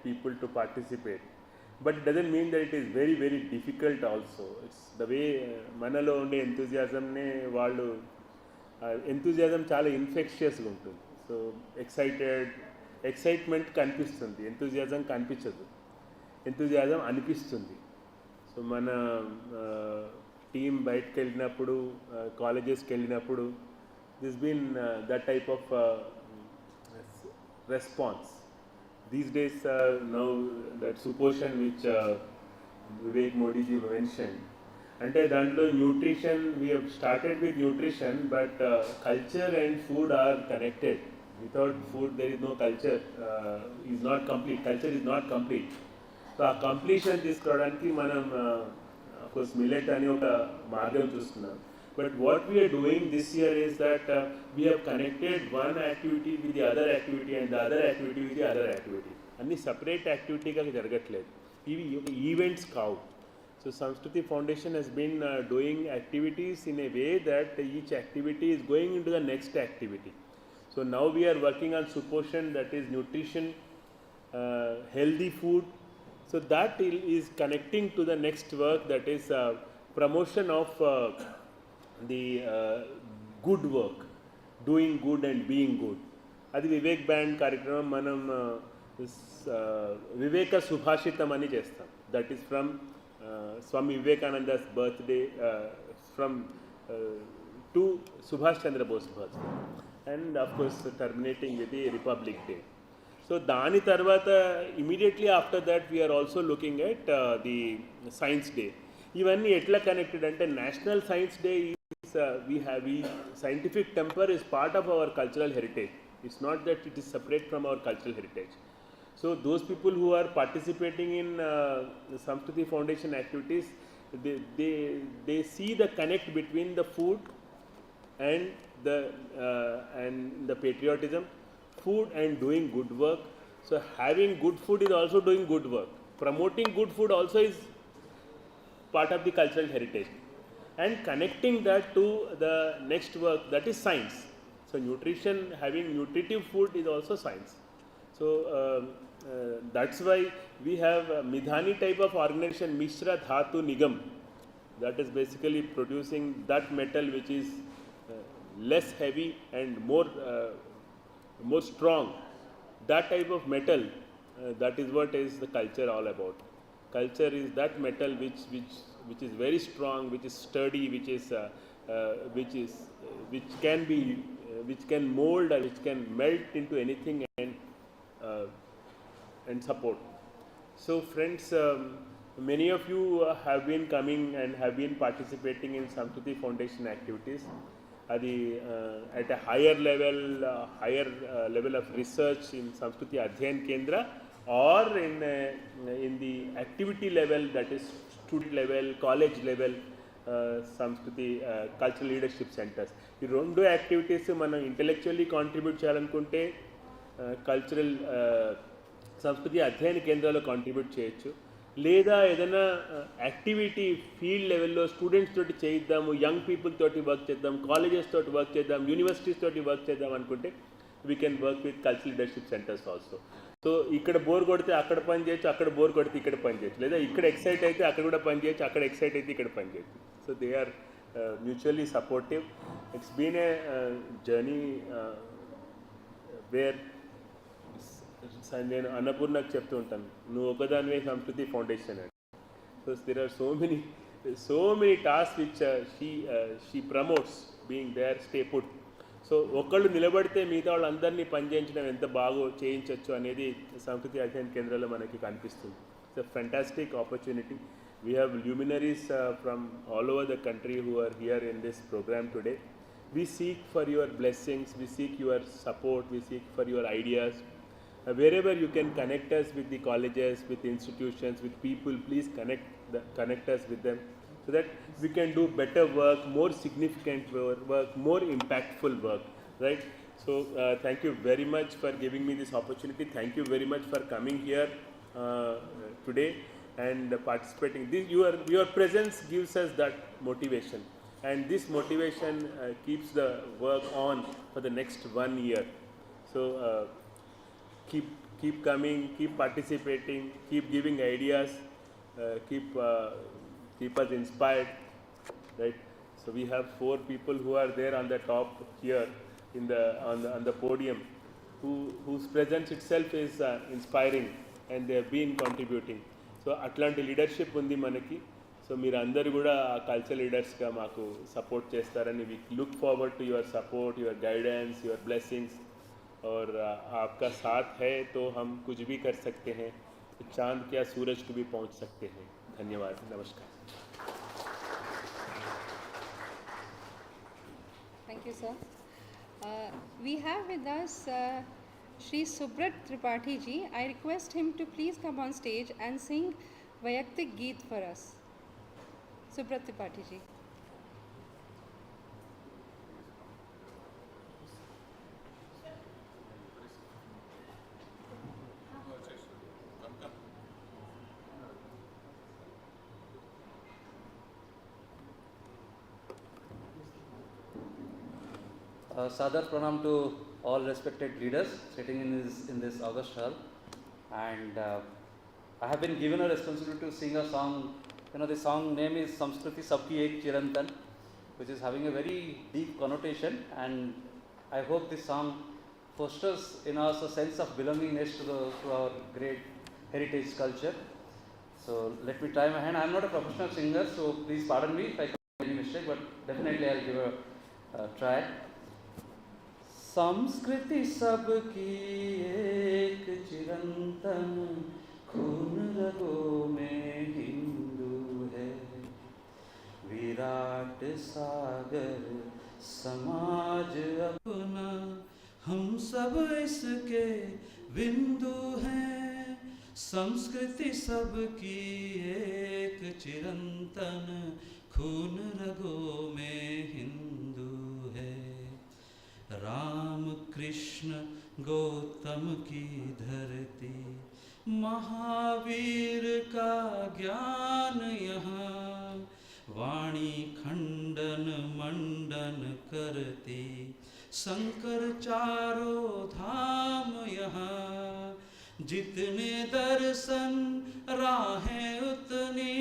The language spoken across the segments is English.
people to participate. But it doesn't mean that it is very, very difficult also. It's the way manalo unde enthusiasm ne vallu enthusiasm చాలా ఇన్ఫెక్షియస్గా ఉంటుంది. So excitement కనిపిస్తుంది, enthusiasm కనిపించదు, enthusiasm అనిపిస్తుంది. So మన team బయటకు వెళ్ళినప్పుడు, కాలేజెస్కి వెళ్ళినప్పుడు this been that type of response. These days, now that supposition which Vivek Modi ji mentioned, and dantlo nutrition, we have started with nutrition, but culture and food are connected. Without food, there is no culture. Is not complete. Culture is not complete. So, a completion తీసుకోవడానికి మనం of course millet అనే ఒక మార్గం చూస్తున్నాం. But what we are doing this year is that we have connected one activity with the other activity and the other activity with the other activity. అన్ని separate activityగా జరగట్లేదు, ఇవి events కావు. So Samskruti Foundation has been doing activities in a way that each activity is going into the next activity. So now we are working on supposition, that is nutrition, healthy food. So that is connecting to the next work, that is promotion of the good work, doing good and being good. అది Vivek band కార్యక్రమం మనం వివేక సుభాషితం అని చేస్తాం. That is from Swami Vivekananda's birthday, from to Subhash Chandra Bose birthday, and of course terminating with the Republic Day. So దాని తర్వాత immediately after that we are also looking at the science day. ఇవన్నీ ఎట్లా కనెక్టెడ్ అంటే, National Science Day scientific temper is part of our cultural heritage. It's not that it is separate from our cultural heritage. So those people who are participating in Samskruti Foundation activities, they see the connect between the food and the patriotism, food and doing good work. So having good food is also doing good work. Promoting good food also is part of the cultural heritage. And connecting that to the next work, that is science. So nutrition, having nutritive food is also science. So that's why we have a Midhani type of organization, Mishra Dhatu Nigam, that is basically producing that metal which is less heavy and more strong. That type of metal, that is what is the culture all about. Culture is that metal which is very strong, which is sturdy, which can mold or which can melt into anything and support. So friends, many of you have been coming and have been participating in Samskruti Foundation activities. At a higher level of research in Samskruti Adhyayan Kendra, or in the activity level, that is student level, college level, Samskruti cultural leadership centers. ఈ రెండు activities మనం intellectually contribute చేయాలనుకుంటే cultural సంస్కృతి అధ్యయన కేంద్రాల్లో contribute చేయొచ్చు, లేదా ఏదైనా యాక్టివిటీ ఫీల్డ్ లెవెల్లో స్టూడెంట్స్ తోటి చేయిద్దాము, యంగ్ పీపుల్ తోటి వర్క్ చేద్దాం, కాలేజెస్ తోటి వర్క్ చేద్దాం, యూనివర్సిటీస్ తోటి వర్క్ చేద్దాం అనుకుంటే we can work with cultural leadership centres also. So ఇక్కడ బోర్ కొడితే అక్కడ పని చేయొచ్చు, అక్కడ బోర్ కొడితే ఇక్కడ పని చేయొచ్చు, లేదా ఇక్కడ ఎక్సైట్ అయితే అక్కడ కూడా పని చేయొచ్చు, అక్కడ ఎక్సైట్ అయితే ఇక్కడ పని చేయొచ్చు. So they are mutually supportive. It's been a journey where నేను అన్నపూర్ణకు చెప్తూ ఉంటాను, నువ్వు ఒకదానివే సంస్కృతి ఫౌండేషన్ అని. So there are so many task which she promotes being there, stay put. So ఒకళ్ళు నిలబడితే మిగతా వాళ్ళందరినీ పనిచేయించడం ఎంత బాగా చేయించవచ్చు అనేది సంస్కృతి అధ్యయన కేంద్రంలో మనకి కనిపిస్తుంది. It's a fantastic opportunity. We have luminaries from all over the country who are here in this program today. We seek for your blessings, we seek your support, we seek for your ideas. Wherever you can connect us with the colleges, with institutions, with people, please connect us with them, so that we can do better work, more significant work, more impactful work, right? So thank you very much for giving me this opportunity. Thank you very much for coming here today and participating. Your presence gives us that motivation, and this motivation keeps the work on for the next 1 year. So keep coming, keep participating, keep giving ideas, keep us inspired, right? So we have 4 people who are there on the top here in the on the podium, whose presence itself is inspiring, and they have been contributing. So అట్లాంటి leadership ఉంది మనకి. So మీరు అందరు కూడా ఆ culture లీడర్స్గా మాకు support చేస్తారని we look forward to your support, your guidance, your blessings. और आपका साथ है तो हम कुछ भी कर सकते हैं, तो चांद क्या सूरज को भी पहुंच सकते हैं. धन्यवाद, नमस्कार. Thank you, sir. We have with us Shri Subrat Tripathi ji. I request him to please come on stage and sing Vayaktik Geet for us. Subrat Tripathi ji. Sadar pranam to all respected leaders sitting in this August hall, and I have been given a responsibility to sing a song. The song name is Samskruti Foundation, which is having a very deep connotation, and I hope this song fosters in us a sense of belongingness to our great heritage culture. So let me try my hand. I am not a professional singer, so please pardon me if I make any mistake, but definitely I will give a try. संस्कृति सबकी एक चिरंतन, खून रगों में हिंदू है, विराट सागर समाज अपना, हम सब इसके बिंदु हैं. संस्कृति सबकी एक चिरंतन, खून रगों में हिंदू है. राम कृष्ण गौतम की धरती, महावीर का ज्ञान यहाँ, वाणी खंडन मंडन करती, शंकर चारों धाम यहाँ. जितने दर्शन राहें उतनी,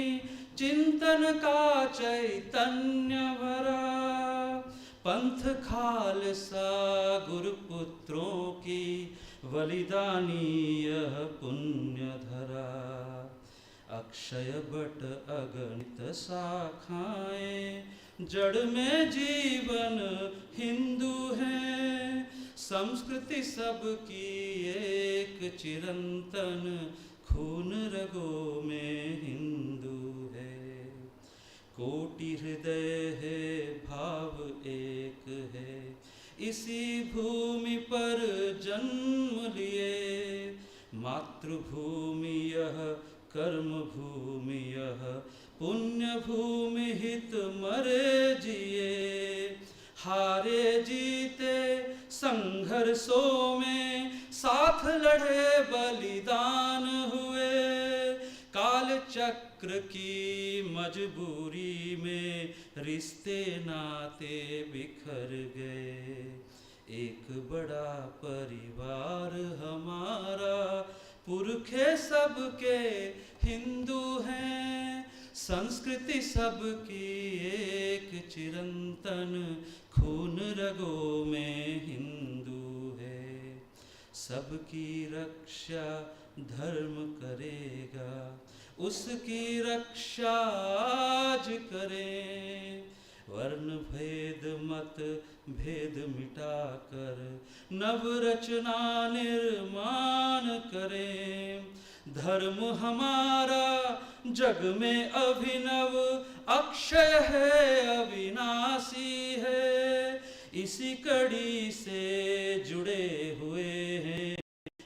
चिंतन का चैतन्य भरा. पंथ खालसा गुरुपुत्रों की, बलिदानी यह पुण्य धरा. अक्षय बट अगणित शाखाएं, जड़ में जीवन हिंदू है. संस्कृति सबकी एक चिरंतन, खून रगों में हिंदू है. कोटि हृदय है, भाव एक है, इसी भूमि पर जन्म लिए. मातृभूमि यह, कर्म भूमि यह, पुण्य भूमि हित मरे जिए. हारे जीते संघर्षों में, साथ लड़े बलिदान हुए. काल चक्र की मजबूरी में, रिश्ते नाते बिखर गए. एक बड़ा परिवार हमारा, पुरखे सबके हिंदू हैं. संस्कृति सबकी एक चिरंतन, खून रगों में हिंदू है. सबकी रक्षा धर्म करेगा, उसकी रक्षा आज करें. वर्ण भेद मत भेद मिटाकर, नव रचना निर्माण करें. धर्म हमारा जग में अभिनव, अक्षय है अविनाशी है. इसी कड़ी से जुड़े हुए हैं,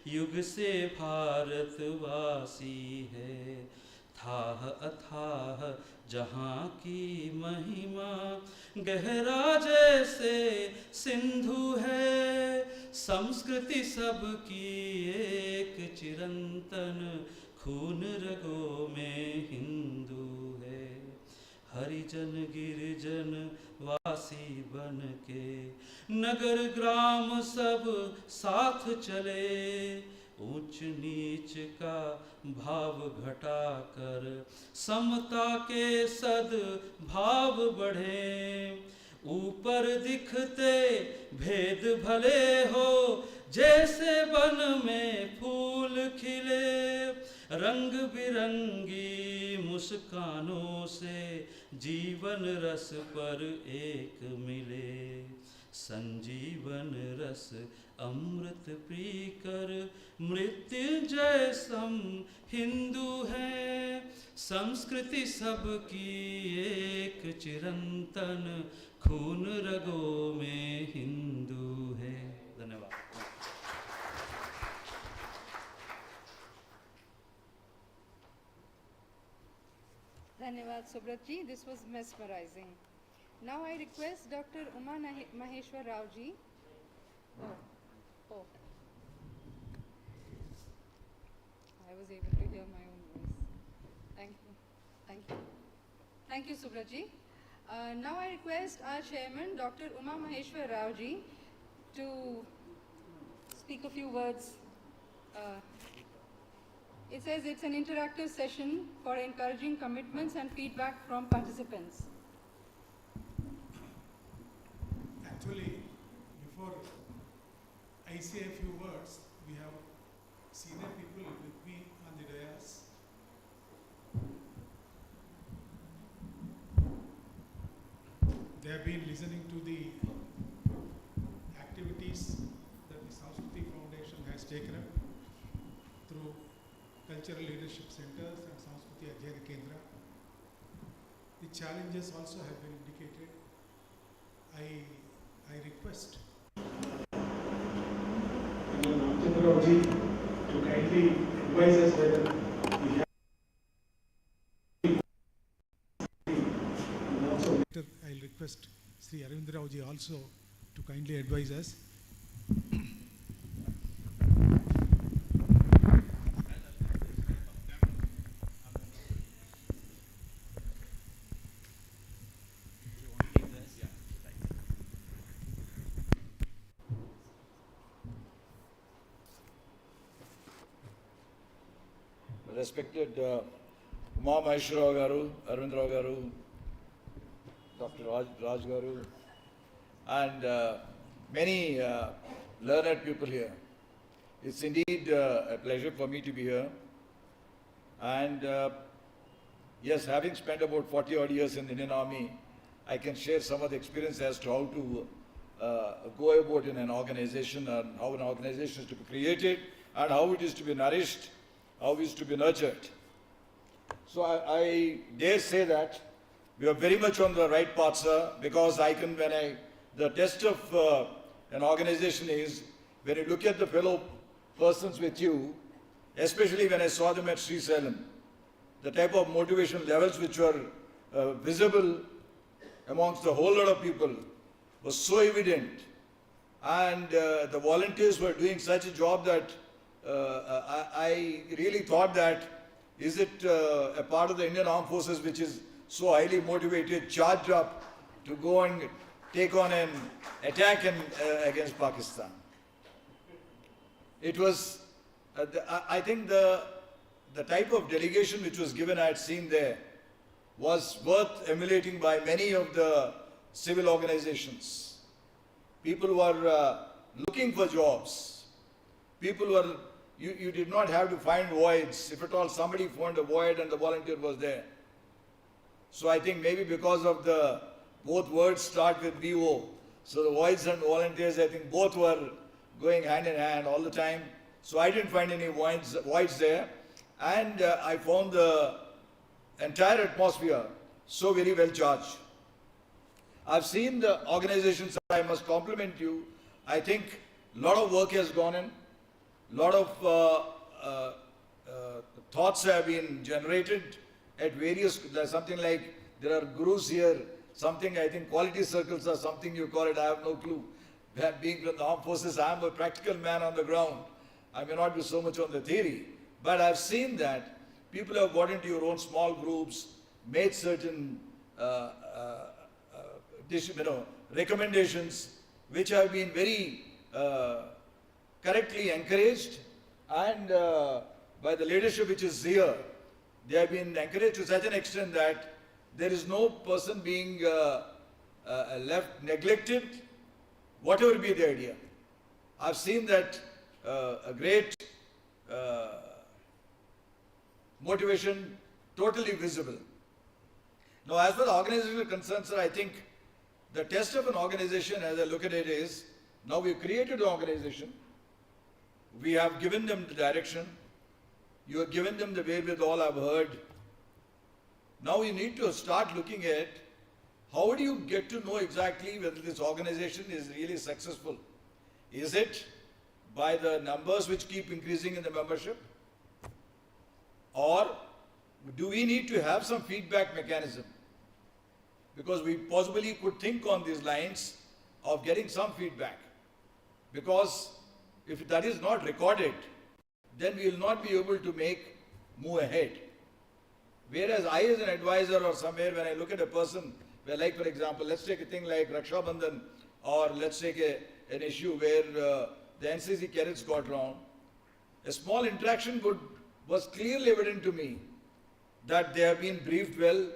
युग से भारतवासी है. थाह अथाह जहाँ की महिमा, गहरा जैसे सिंधु है. संस्कृति सबकी एक चिरंतन, खून रगों में हिंदू है. हरिजन गिरिजन वासी बन के, नगर ग्राम सब साथ चले. ऊंच नीच का भाव घटाकर समता के सद भाव बढ़े। ऊपर दिखते भेद भले हो जैसे वन में फूल खिले, रंग बिरंगी मुस्कानों से जीवन रस पर एक मिले। संजीवन रस अमृत पीकर मृत्युंजय सम हिंदू है। संस्कृति सबकी एक चिरंतन खून रगों में हिंदू है। धन्यवाद। Dhanyavad Subrat ji, this was mesmerizing. Now I request Dr. Uma Maheshwar Rao ji. Oh. I was able to hear my own voice. Thank you, Subrat ji. Now I request our chairman, Dr. Uma Maheshwar Rao ji, to speak a few words. It says it's an interactive session for encouraging commitments and feedback from participants. Actually, before I say a few words, we have senior people with me on the dais. They have been listening to the activities that the Samskruti Foundation has taken up through Cultural Leadership Centers and Samskruti Adhyayana Kendra. The challenges also have been indicated. I request Ramchandra to kindly advise us whether we have. Also, I'll request Sri Arvind Rao ji also to kindly advise us. Respected Uma Maheshwara Garu, Arvind Rao Garu, Dr. Raj Garu, and many learned people here. It's indeed a pleasure for me to be here. And yes, having spent about 40 odd years in the Indian Army, I can share some of the experience as to how to go about in an organization and how an organization is to be created and how it is to be nourished, how it is to be nurtured. So I dare say that we are very much on the right path, sir, because the test of an organization is when you look at the fellow persons with you, especially when I saw them at Sri Salem, the type of motivation levels which were visible amongst the whole lot of people was so evident, and the volunteers were doing such a job that I really thought that, is it a part of the Indian Armed Forces which is so highly motivated, charged up to go and take on an attack against Pakistan? It was, I think the type of delegation which was given, I had seen there, was worth emulating by many of the civil organizations. People were looking for jobs. People were, you did not have to find voids. If at all somebody found a void and the volunteer was there. So I think maybe because of both words start with VO, so the voids and volunteers, I think both were going hand in hand all the time. So I didn't find any voids there. And I found the entire atmosphere so very well charged. I've seen the organizations, I must compliment you. I think a lot of work has gone in, a lot of thoughts have been generated at various, there's something like, there are gurus here, something I think quality circles or something you call it, I have no clue. Being from the armed forces, I am a practical man on the ground. I may not be so much on the theory, but I've seen that people have got into your own small groups, made certain recommendations which have been very correctly encouraged And by the leadership which is here, they have been encouraged to such an extent that there is no person being left neglected, whatever be the idea. I've seen that a great motivation totally visible. Now, as far as the organization is concerned, sir, I think the test of an organization, as I look at it, is now we've created an organization, we have given them the direction, you have given them the wherewithal, I've heard. Now you need to start looking at how do you get to know exactly whether this organization is really successful. Is it by the numbers which keep increasing in the membership? Or do we need to have some feedback mechanism? Because we possibly could think on these lines of getting some feedback. Because if that is not recorded, then we will not be able to move ahead. Whereas I as an advisor or somewhere, when I look at a person, where like for example, let's take a thing like Raksha Bandhan, or let's take an issue where the NCC cadets got wrong, a small interaction was clearly evident to me that they have been briefed well,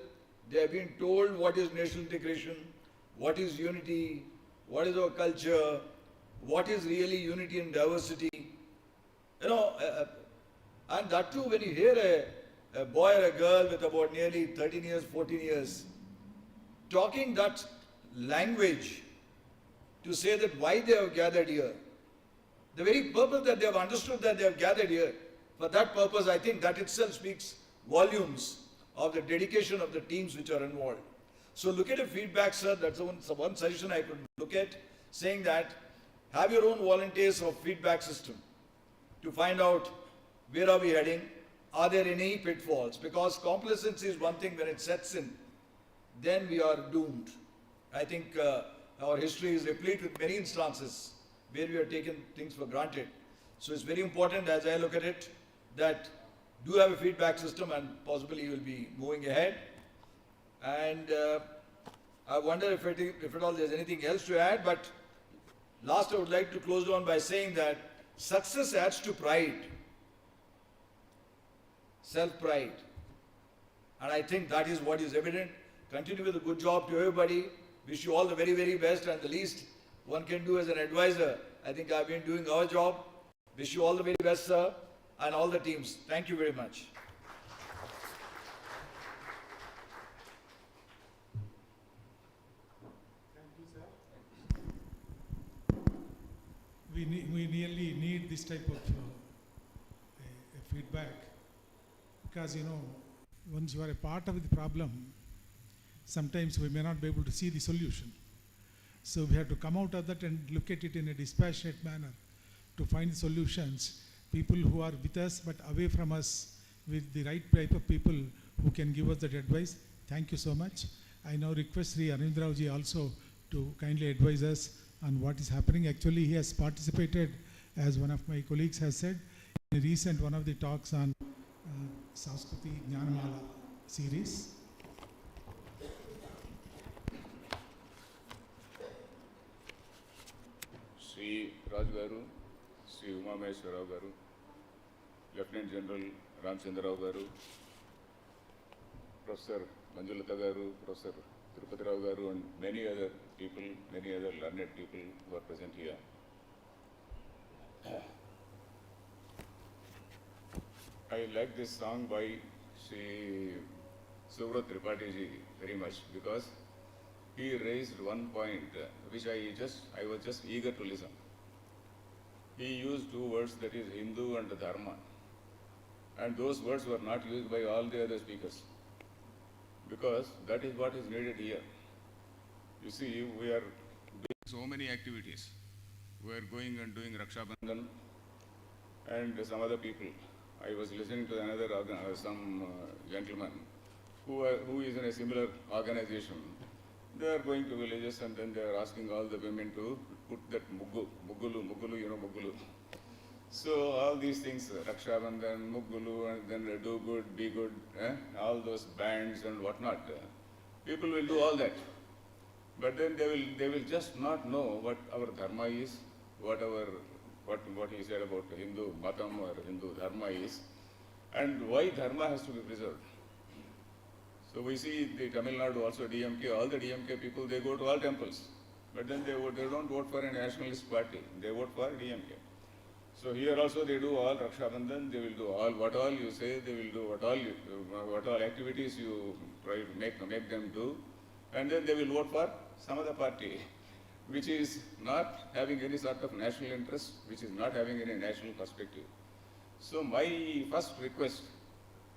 they have been told what is national integration, what is unity, what is our culture, what is really unity and diversity. You know, and that too when you hear a boy or a girl with about nearly 13 years, 14 years, talking that language to say that why they have gathered here, the very purpose that they have understood that they have gathered here, for that purpose I think that itself speaks volumes of the dedication of the teams which are involved. So look at a feedback, sir, that's one suggestion I could look at, saying that have your own volunteers of feedback system to find out where are we heading, are there any pitfalls, because complacency is one thing, when it sets in, then we are doomed. I think our history is replete with many instances where we have taken things for granted. So it's very important, as I look at it, that do have a feedback system and possibly you will be moving ahead. And I wonder if at all there's anything else to add, but last I would like to close on by saying that success adds to pride, self-pride. And I think that is what is evident. Continue with a good job to everybody. Wish you all the very, very best, and the least one can do as an advisor. I think I've been doing our job. Wish you all the very best, sir, and all the teams. Thank you very much. Thank you, sir. We really need this type of a feedback, because you know, once you are a part of the problem, sometimes we may not be able to see the solution. So we have to come out of that and look at it in a dispassionate manner to find solutions. People who are with us but away from us, with the right type of people who can give us that advice. Thank you so much. I now request Sri Arvind ji also to kindly advise us on what is happening. Actually, he has participated, as one of my colleagues has said, in a recent one of the talks on Samskruti Jnanamala series. Sri Raj Garu, Sri Umameshwar Rao Garu, Lieutenant General Ramchandra Rao Garu, Professor Manjulata Garu, Professor Tirupati Rao Garu, and many other people, many other learned people who are present here. I like this song by Sri Subrat Tripathi ji very much, because he raised one point which I was just eager to listen. He used two words, that is Hindu and Dharma, and those words were not used by all the other speakers, because that is what is needed here. You see, we are doing so many activities. We are going and doing Raksha Bandhan and some other people. I was listening to another some gentleman who is in a similar organization. They are going to villages and then they are asking all the women to put that muggulu, you know, muggulu. So all these things, Raksha Bandhan, muggulu, and then do good, be good, all those bands and whatnot. People will do all that. But then they will just not know what our dharma is, what what he said about Hindu Matam or Hindu Dharma is, and why Dharma has to be preserved. So we see the Tamil Nadu also DMK, all the DMK people, they go to all temples, but then they don't vote for a nationalist party, they vote for DMK. So here also they do all Raksha Bandhan, they will do all, what all you say, they will do what all activities you try to make them do, and then they will vote for some other party, which is not having any sort of national interest, which is not having any national perspective. So my first request,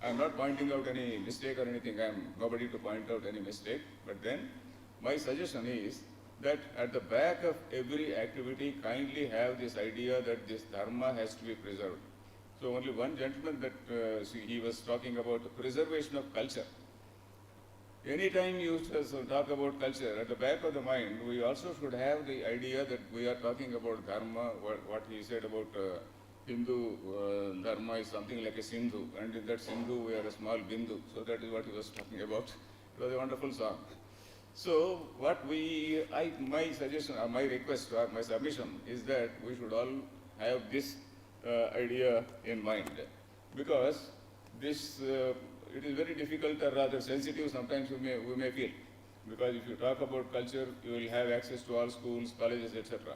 I am not pointing out any mistake or anything, I am nobody to point out any mistake, but then my suggestion is that at the back of every activity, kindly have this idea that this dharma has to be preserved. So only one gentleman that he was talking about the preservation of culture. Anytime you talk about culture, at the back of the mind, we also should have the idea that we are talking about dharma, what he said about Hindu dharma is something like a Sindhu, and in that Sindhu we are a small bindu. So that is what he was talking about. It was a wonderful song. So what my suggestion, or my request, or my submission is that we should all have this idea in mind, because this it is very difficult or rather sensitive sometimes we may feel, because if you talk about culture, you will have access to all schools, colleges, etc.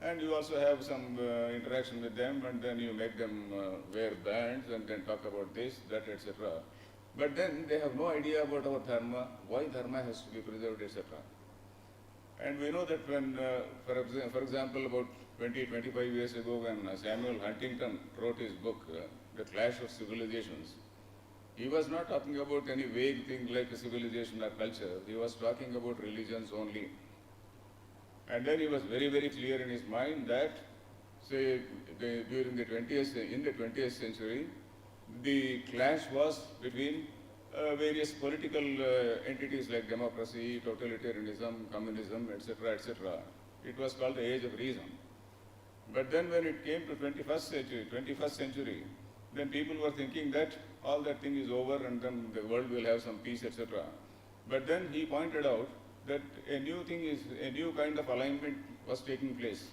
And you also have some interaction with them, and then you make them wear bands and then talk about this, that, etc. But then they have no idea about our dharma, why dharma has to be preserved, etc. And we know that when, for example, about 25 years ago, when Samuel Huntington wrote his book, The Clash of Civilizations, he was not talking about any vague thing like a civilization or culture. He was talking about religions only. And then he was very, very clear in his mind that, say, during the 20th century, the clash was between various political entities like democracy, totalitarianism, communism, etc., etc. It was called the age of reason. But then when it came to 21st century, then people were thinking that all that thing is over and then the world will have some peace, etc. But then he pointed out that a new kind of alignment was taking place.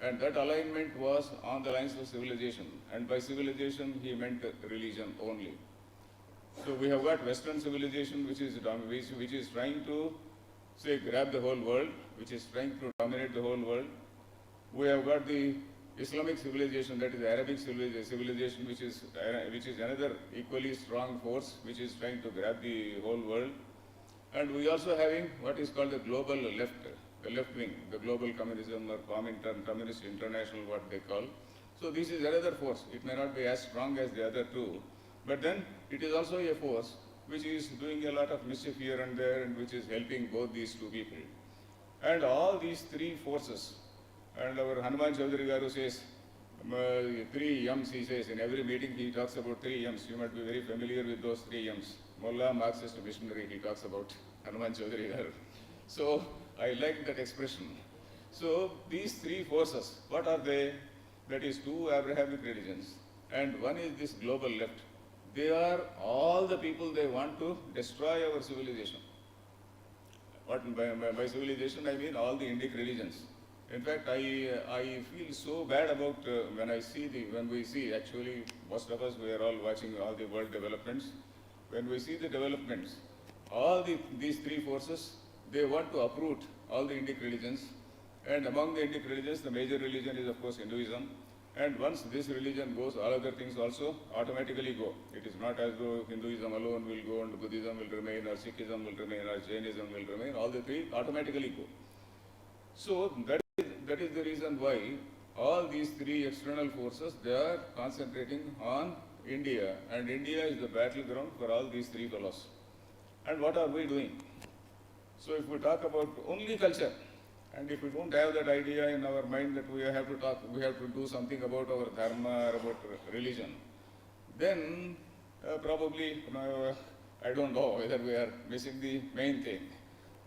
And that alignment was on the lines of civilization. And by civilization, he meant religion only. So we have got Western civilization, which is trying to, say, grab the whole world, which is trying to dominate the whole world. We have got the Islamic civilization, that is Arabic civilization, which is another equally strong force, which is trying to grab the whole world. And we also having what is called the global left, the left wing, the global communism or communist international, what they call. So this is another force. It may not be as strong as the other two, but then it is also a force which is doing a lot of mischief here and there, and which is helping both these two people. And all these three forces, and our Hanuman Chaudhary Garu says, 3 M's, he says, in every meeting he talks about 3 M's. You might be very familiar with those 3 M's. Mullah, Marxist, missionary, he talks about Hanuman Chaudhary Garu. So I like that expression. So these three forces, what are they? That is 2 Abrahamic religions, and one is this global left. They are all the people, they want to destroy our civilization. What by civilization I mean all the Indic religions. In fact, I feel so bad about when we see, actually most of us, we are all watching all the world developments. When we see the developments, all these three forces, they want to uproot all the Indic religions. And among the Indic religions, the major religion is of course Hinduism. And once this religion goes, all other things also automatically go. It is not as though Hinduism alone will go and Buddhism will remain, or Sikhism will remain, or Jainism will remain. All the three automatically go. So that is the reason why all these three external forces, they are concentrating on India, and India is the battleground for all these three fellows. And what are we doing? So if we talk about only culture, and if we don't have that idea in our mind that we have to do something about our dharma or about religion, then probably, I don't know whether we are missing the main thing.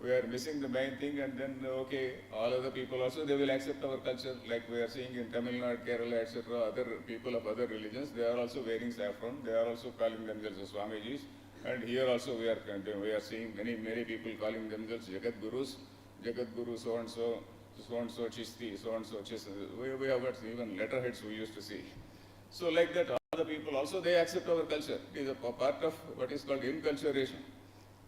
We are missing the main thing, and then, okay, all other people also, they will accept our culture, like we are seeing in Tamil Nadu, Kerala, etc., other people of other religions, they are also wearing saffron, they are also calling themselves as Swamijis, and here also we are seeing many people calling themselves Jagat Gurus so and so, so and so Chishti, so and so Chishti. We have got even letterheads we used to see. So like that, all the people also they accept our culture. It is a part of what is called inculturation.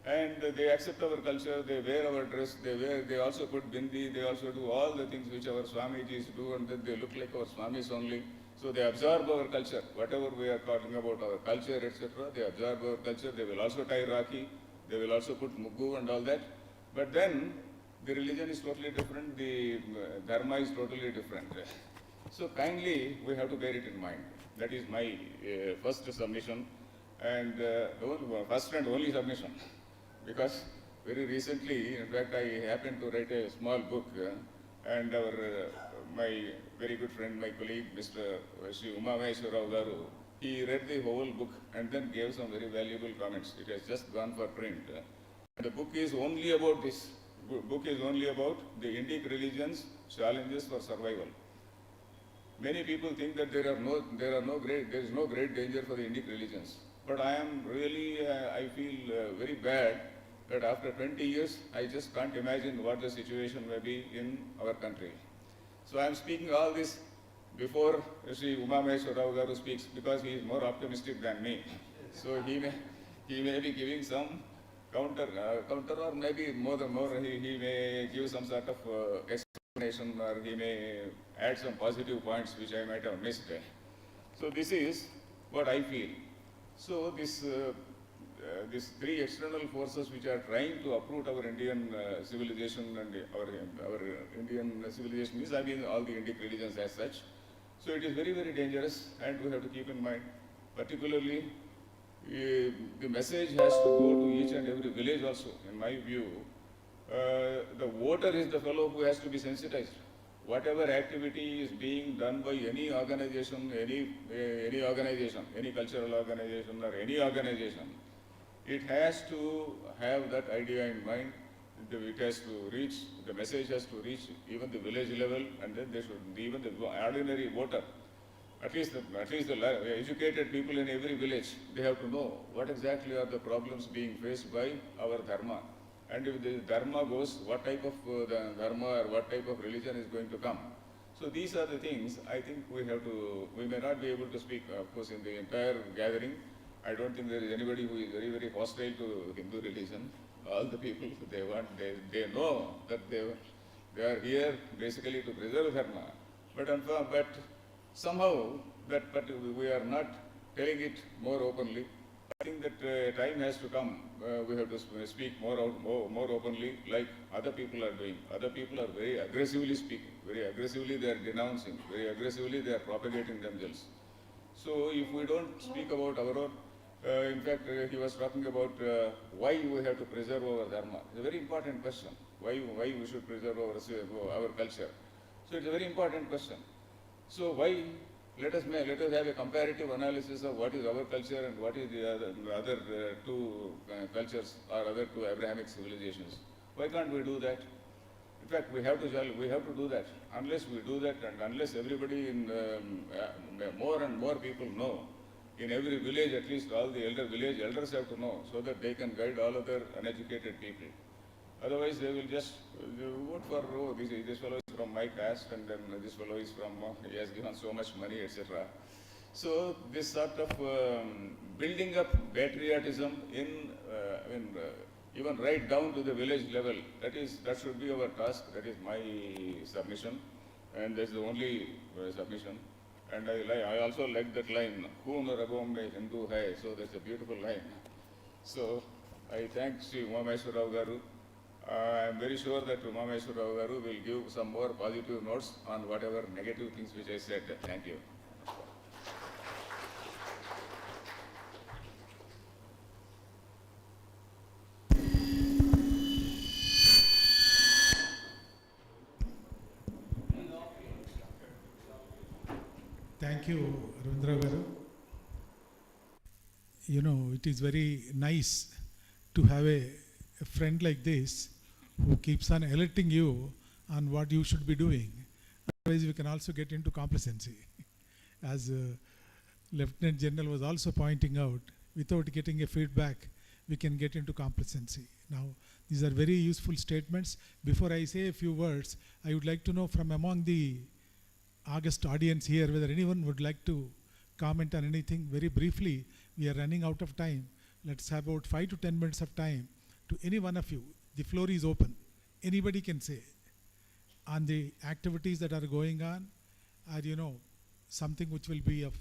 And they accept our culture, they wear our dress, they also put bindi, they also do all the things which our Swamijis do, and then they look like our Swamis only. So they absorb our culture, whatever we are talking about our culture, etc. They absorb our culture, they will also tie Rakhi, they will also put Muggu and all that. But then the religion is totally different, the dharma is totally different. So kindly we have to bear it in mind. That is my first submission, and first and only submission. Because very recently, in fact, I happened to write a small book, and my very good friend, my colleague, Mr. Sri Uma Maheshwara Garu, he read the whole book and then gave some very valuable comments. It has just gone for print. The book is only about this. Book is only about the Indic religions' challenges for survival. Many people think that there is no great danger for the Indic religions. But I am really, I feel very bad that after 20 years, I just can't imagine what the situation may be in our country. So I am speaking all this before Sri Uma Maheshwara Rao Garu speaks, because he is more optimistic than me. So he may be giving some counter or maybe more, he may give some sort of explanation, or he may add some positive points which I might have missed. So this is what I feel. So these three external forces which are trying to uproot our Indian civilization and our Indian civilization is, I mean, all the Indic religions as such. So it is very, very dangerous, and we have to keep in mind, particularly the message has to go to each and every village also. In my view, the voter is the fellow who has to be sensitized. Whatever activity is being done by any organization, any cultural organization or any organization, it has to have that idea in mind. It has to reach, the message has to reach even the village level, and then they should, even the ordinary voter, at least the educated people in every village, they have to know what exactly are the problems being faced by our dharma. And if the dharma goes, what type of dharma or what type of religion is going to come. So these are the things I think we may not be able to speak, of course, in the entire gathering. I don't think there is anybody who is very, very hostile to Hindu religion. All the people, they know that they are here basically to preserve dharma. But somehow, but we are not telling it more openly. I think that time has to come. We have to speak more openly, like other people are doing. Other people are very aggressively speaking, very aggressively they are denouncing, very aggressively they are propagating themselves. So if we don't speak about our own, in fact, he was talking about why we have to preserve our dharma. It's a very important question. Why we should preserve our culture? So it's a very important question. So why? Let us have a comparative analysis of what is our culture and what is the other two cultures or other two Abrahamic civilizations. Why can't we do that? In fact, we have to do that. Unless we do that, and unless everybody more and more people know, in every village, at least all the village elders have to know, so that they can guide all other uneducated people. Otherwise, they will just vote for, oh, this fellow is from my caste, and then this fellow is from, he has given so much money, etc. So this sort of building up patriotism even right down to the village level, that should be our task. That is my submission, and that's the only submission. And I also like that line, "Khoon ragon mein Hindu hai." So that's a beautiful line. So I thank Sri Uma Maheshwara Rao Garu. I am very sure that Uma Maheshwara Rao Garu will give some more positive notes on whatever negative things which I said. Thank you. Thank you, Ravindra Garu. You know, it is very nice to have a friend like this who keeps on alerting you on what you should be doing. Otherwise, we can also get into complacency. As Lieutenant General was also pointing out, without getting a feedback, we can get into complacency. Now, these are very useful statements. Before I say a few words, I would like to know from among the August audience here whether anyone would like to comment on anything very briefly. We are running out of time. Let's have about 5 to 10 minutes of time to any one of you. The floor is open. Anybody can say on the activities that are going on, or something which will be of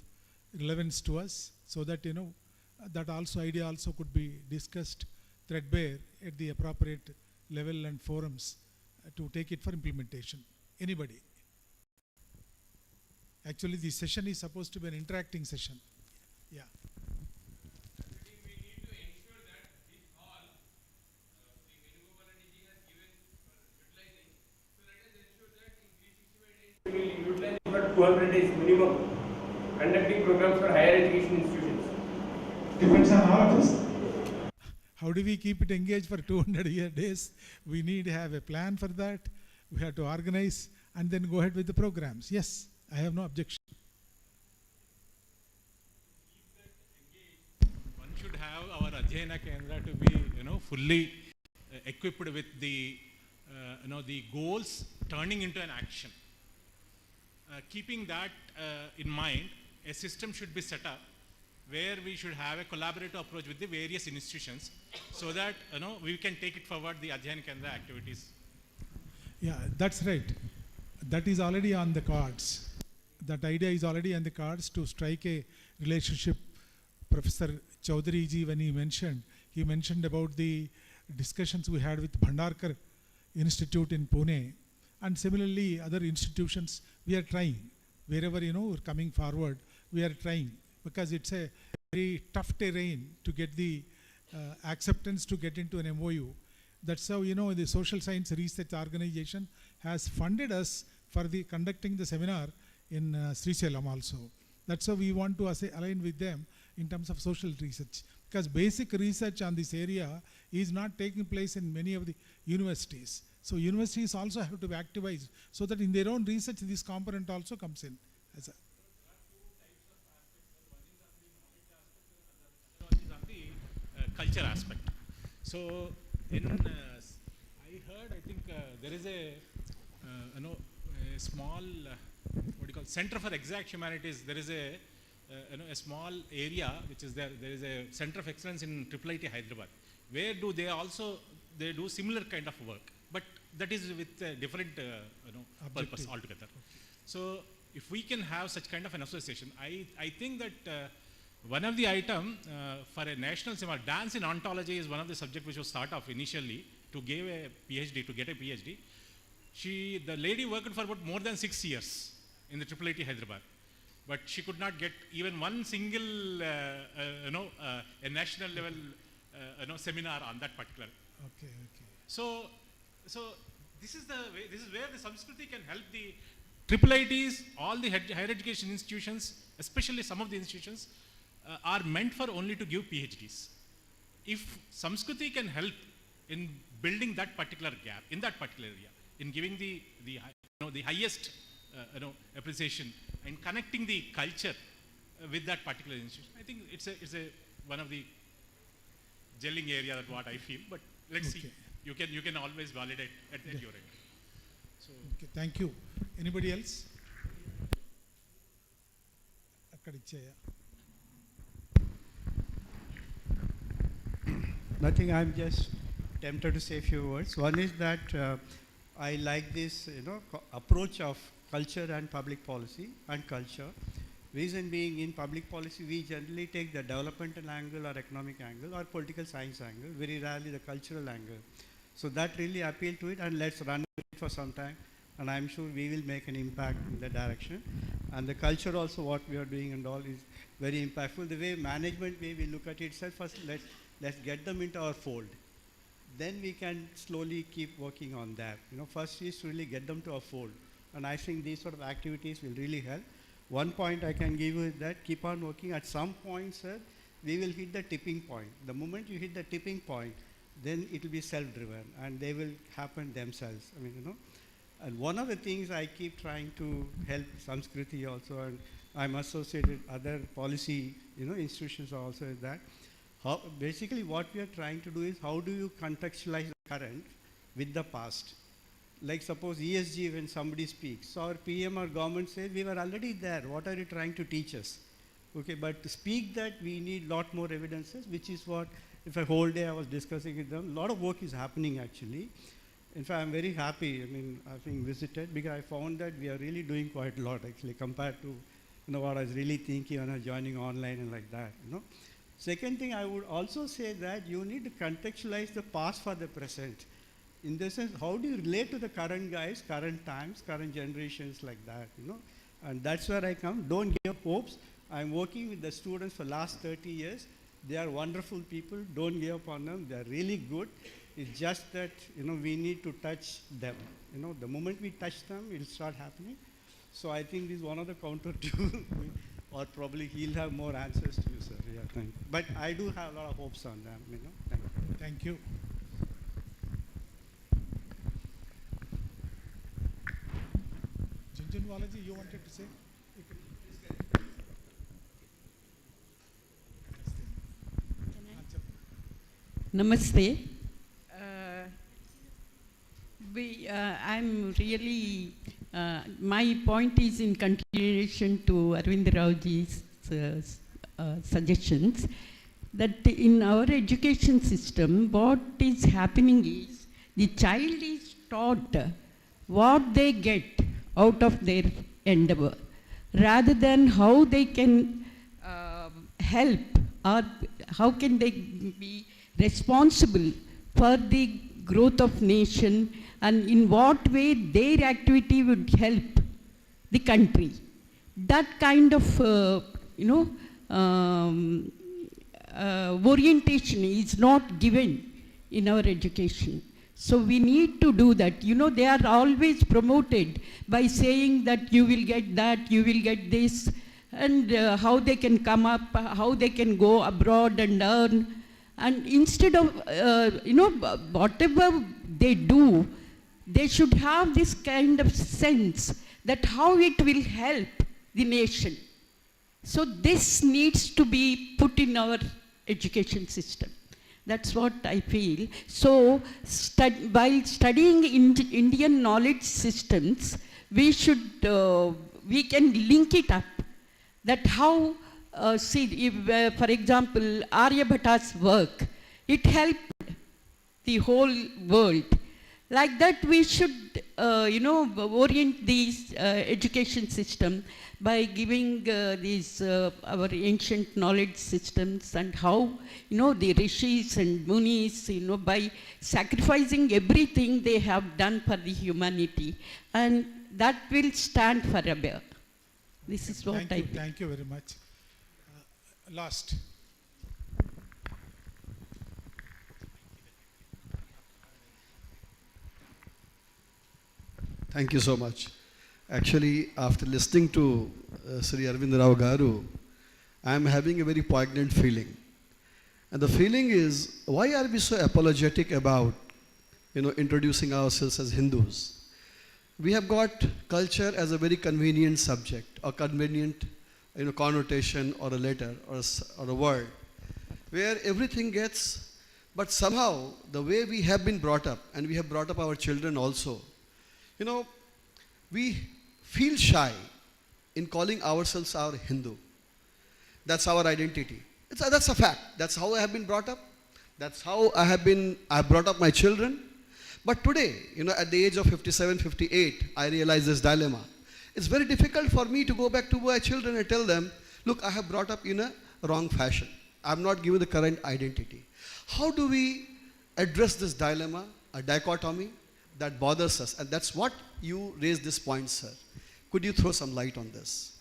relevance to us, so that that also idea also could be discussed threadbare at the appropriate level and forums to take it for implementation. Anybody? Actually, the session is supposed to be an interacting session. Yeah. We will utilize for 200 days minimum conducting programs for higher education institutions. Depends on all of us. How do we keep it engaged for 200 days? We need to have a plan for that. We have to organize and then go ahead with the programs. Yes, I have no objection. One should have our Adhyayana Kendra to be, fully equipped with the, the goals turning into an action. Keeping that in mind, a system should be set up where we should have a collaborative approach with the various institutions so that we can take it forward, the Adhyayana Kendra activities. Yeah, that's right. That is already on the cards. That idea is already on the cards to strike a relationship. Professor Chaudhary ji, when he mentioned about the discussions we had with Bhandarkar Institute in Pune, and similarly other institutions. We are trying wherever we're coming forward. We are trying because it's a very tough terrain to get the acceptance to get into an MOU. That's how the Social Science Research Organization has funded us for the conducting the seminar in Srisailam also. That's how we want to align with them in terms of social research, because basic research on this area is not taking place in many of the universities. So universities also have to be activized so that in their own research this component also comes in. As a Culture aspect. So in I heard, I think there is a a small what do you call Center for Exact Humanities. There is a a small area which is there. There is a Center of Excellence in IIIT Hyderabad, where they do similar kind of work, but that is with a different purpose altogether. So if we can have such kind of an association, I think that one of the item for a national seminar, dance in ontology is one of the subject which was thought of initially to give a PhD, to get a PhD. The lady worked for about more than 6 years in the IIIT Hyderabad, but she could not get even one single a national level seminar on that particular. okay. So this is where the Samskruti can help the IIITs, all the higher education institutions, especially some of the institutions, are meant for only to give PhDs. If Samskruti can help in building that particular gap in that particular area, in giving the highest appreciation and connecting the culture with that particular institution, I think it's a one of the gelling area that what I feel. But let's see. You can always validate at your end. So Okay, thank you. Anybody else? Nothing, I'm just tempted to say a few words. One is that I like this approach of culture and public policy and culture. Reason being, in public policy, we generally take the developmental angle or economic angle or political science angle, very rarely the cultural angle. So that really appealed to it, and let's run with it for some time, and I'm sure we will make an impact in that direction. And the culture also, what we are doing and all, is very impactful. The way management, way we look at it itself, first let's get them into our fold. Then we can slowly keep working on that. First is to really get them to our fold. And I think these sort of activities will really help. One point I can give you is that keep on working. At some point, sir, we will hit the tipping point. The moment you hit the tipping point, then it will be self-driven and they will happen themselves. And one of the things I keep trying to help Samskruti also, and I'm associated with other policy institutions also, is that basically what we are trying to do is how do you contextualize the current with the past? Like suppose ESG, when somebody speaks, so our PM or government says we were already there, what are you trying to teach us? Okay, but to speak that we need lot more evidences, which is what, if a whole day I was discussing with them, a lot of work is happening actually. In fact, I'm very happy, I mean, having visited, because I found that we are really doing quite a lot actually compared to what I was really thinking when I was joining online and like that. Second thing, I would also say that you need to contextualize the past for the present. In the sense, how do you relate to the current guys, current times, current generations like that, And that's where I come. Don't give up hopes. I'm working with the students for last 30 years. They are wonderful people. Don't give up on them. They are really good. It's just that, we need to touch them. The moment we touch them, it'll start happening. So I think this is one of the counter to, or probably he'll have more answers to you, sir. Yeah, thank you. But I do have a lot of hopes on them, Thank you. Thank you. Junjunwalaji, you wanted to say? You can please get it. Namaste. I'm really, my point is in continuation to Arvind Raoji's suggestions, that in our education system, what is happening is the child is taught what they get out of their endeavor, rather than how they can help or how can they be responsible for the growth of nation, and in what way their activity would help the country. That kind of orientation is not given in our education. So we need to do that. They are always promoted by saying that you will get that, you will get this, and how they can come up, how they can go abroad and earn. And instead of, whatever they do, they should have this kind of sense that how it will help the nation. So this needs to be put in our education system. That's what I feel. So while studying Indian knowledge systems, we can link it up. That how, if, for example, Aryabhata's work, it helped the whole world. Like that, we should, orient these education system by giving these our ancient knowledge systems, and how, the rishis and munis, by sacrificing everything they have done for the humanity, and that will stand forever. This is what I think. Thank you very much. Last. Thank you so much. Actually, after listening to Sri Arvind Rao Garu, I am having a very poignant feeling. And the feeling is, why are we so apologetic about, introducing ourselves as Hindus? We have got culture as a very convenient subject, or convenient, connotation, or a letter, or a word, where everything gets, but somehow the way we have been brought up, and we have brought up our children also, we feel shy in calling ourselves our Hindu. That's our identity. That's a fact. That's how I have been brought up. That's how I brought up my children. But today, at the age of 57, 58, I realize this dilemma. It's very difficult for me to go back to my children and tell them, look, I have brought up in a wrong fashion. I'm not given the current identity. How do we address this dilemma, a dichotomy that bothers us? And that's what you raised this point, sir. Could you throw some light on this?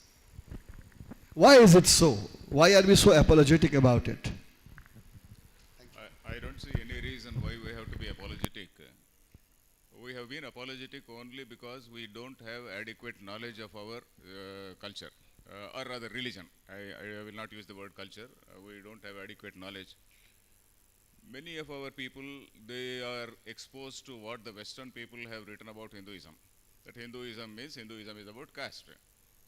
Why is it so? Why are we so apologetic about it? I don't see any reason why we have to be apologetic. We have been apologetic only because we don't have adequate knowledge of our culture, or rather religion. I will not use the word culture. We don't have adequate knowledge. Many of our people, they are exposed to what the Western people have written about Hinduism. That Hinduism is about caste.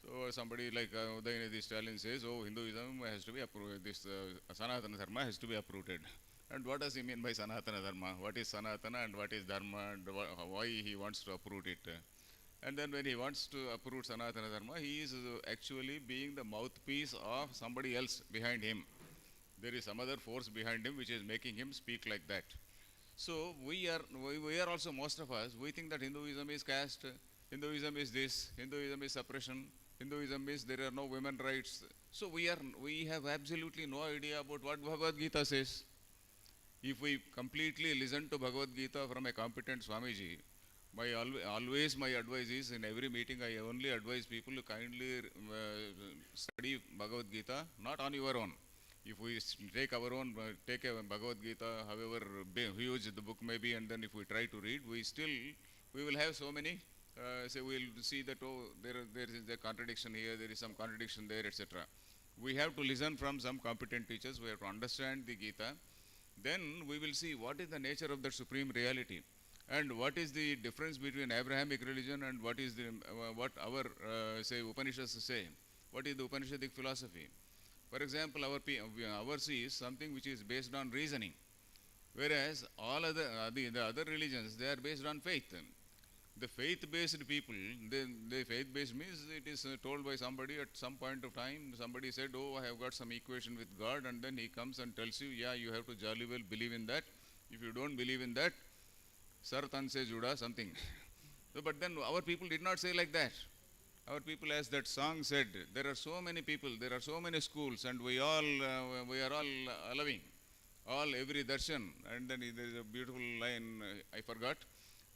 So somebody like Udayanidhi Stalin says, oh, Hinduism has to be uprooted, this Sanatana Dharma has to be uprooted. And what does he mean by Sanatana Dharma? What is Sanatana and what is Dharma, and why he wants to uproot it? And then when he wants to uproot Sanatana Dharma, he is actually being the mouthpiece of somebody else behind him. There is some other force behind him which is making him speak like that. So we are also, most of us, we think that Hinduism is caste, Hinduism is this, Hinduism is suppression, Hinduism is there are no women rights. So we have absolutely no idea about what Bhagavad Gita says. If we completely listen to Bhagavad Gita from a competent Swamiji, always my advice is, in every meeting I only advise people to kindly study Bhagavad Gita, not on your own. If we take our own, take a Bhagavad Gita, however huge the book may be, and then if we try to read, we will have so many, we will see that, oh, there is a contradiction here, there is some contradiction there, etc. We have to listen from some competent teachers, we have to understand the Gita. Then we will see what is the nature of the supreme reality, and what is the difference between Abrahamic religion and what is the what our Upanishads say. What is the Upanishadic philosophy? For example, ours is something which is based on reasoning, whereas all the other religions, they are based on faith. The faith-based people, the faith-based means it is told by somebody at some point of time. Somebody said, oh, I have got some equation with God, and then he comes and tells you, yeah, you have to jolly well believe in that. If you don't believe in that, Sar Tan se juda, something. So, but then our people did not say like that. Our people, as that song said, there are so many people, there are so many schools, and we are all loving, every darshan. And then there is a beautiful line, I forgot.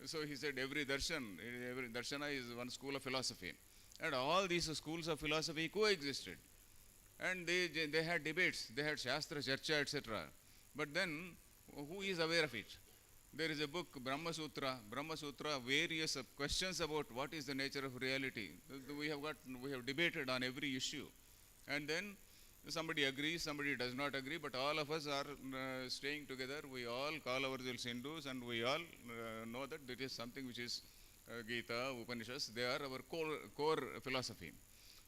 So he said every darshana is one school of philosophy. And all these schools of philosophy coexisted. And they had debates, they had Shastra, Charcha, etc. But then, who is aware of it? There is a book, Brahma Sutra, various questions about what is the nature of reality. We have debated on every issue. And then somebody agrees, somebody does not agree, but all of us are staying together. We all call ourselves Hindus, and we all know that there is something which is Gita, Upanishads. They are our core philosophy.